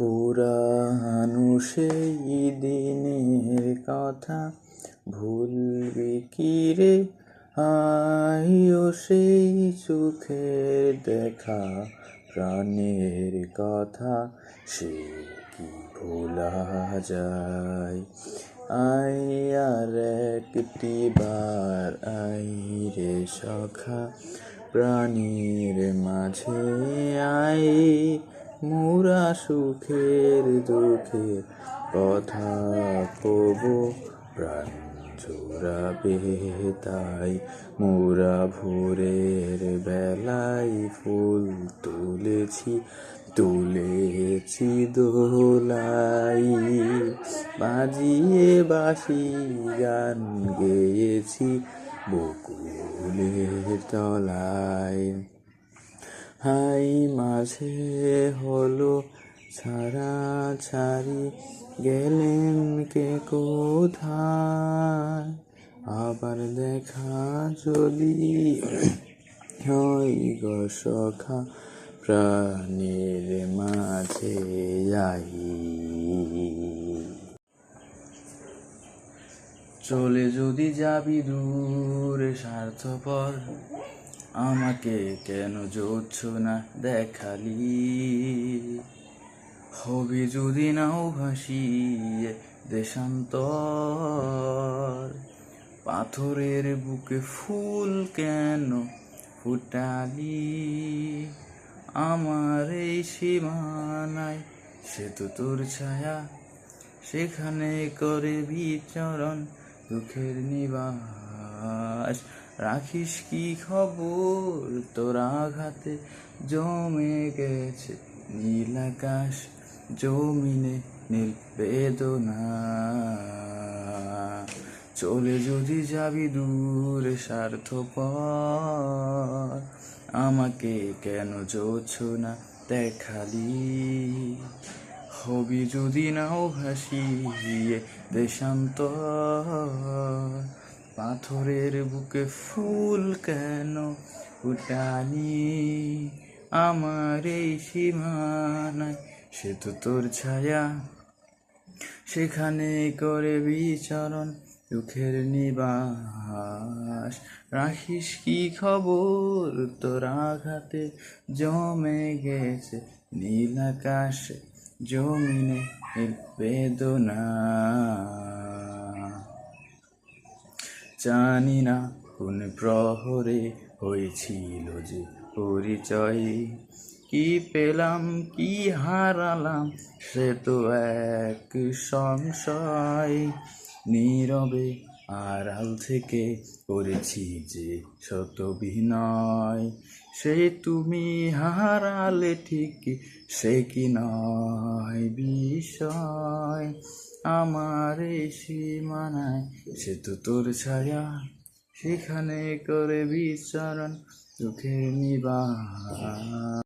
পুরানো সেই দিনের কথা ভুলবি কি রে? আইও সেই চোখের দেখা, প্রাণের কথা সে কি ভোলা যায়? আই আর একটি বার আই রে সখা, প্রাণীর মাঝে আই, মোরা সুখের দুঃখের কথা কব, প্রাণ জোড়াবে তাই। মোরা ভোরের বেলায় ফুল তুলেছি দোলাই, বাজিয়ে বাঁশি গান গেয়েছি বকুলের তলায়। হাই মাঝে হলো ছাড়াছাড়ি, গেলেন কে কোথায়? আবার দেখা যদি হয় গো সখা, প্রাণের মাঝে যাই। চলে যদি যাবি দূরে স্বার্থপর, আমাকে কেন যোচ্ছ না দেখালি? হবি যদি নাও ভাসিয়ে দেশান্তর, পাথরের বুকে ফুল কেন ফুটালি? আমার এই সীমানায় সে তো তোর ছায়া, সেখানে করে বিচরণ দুঃখের নিবাস। রাখিস কি খবর তোর আঘাতে জমে গেছে নীল আকাশ, জমিনে নীল বেদনা। চলে যদি যাবি দূরে স্বার্থপর, আমাকে কেন যোচ্ছ না দেখালি? হবি যদি নাও ভাসিয়ে দেশান্তর, পাথরের বুকে ফুল কেন ফুটালি? আমার এই সীমানায় সে তো তোর ছায়া, সেখানে করে বিচরণ দুঃখের নিবাস। রাখিস কি খবর তোর আঘাতে জমে গেছে নীল আকাশে, জমিনে নীল বেদনা। জানি না কোন প্রহরে হয়েছিল যে পরিচয়, কি পেলাম কি হারালাম সে তো এক সংশয়। নীরবে আড়াল থেকে করেছি যে শত অভিনয়, সে তুমি হারালে ঠিকই সে কি নয় বিষয়। আমার এই সীমানায় সে তো তোর ছায়া, সেখানে করে বিচরণ দুঃখের নিবাস।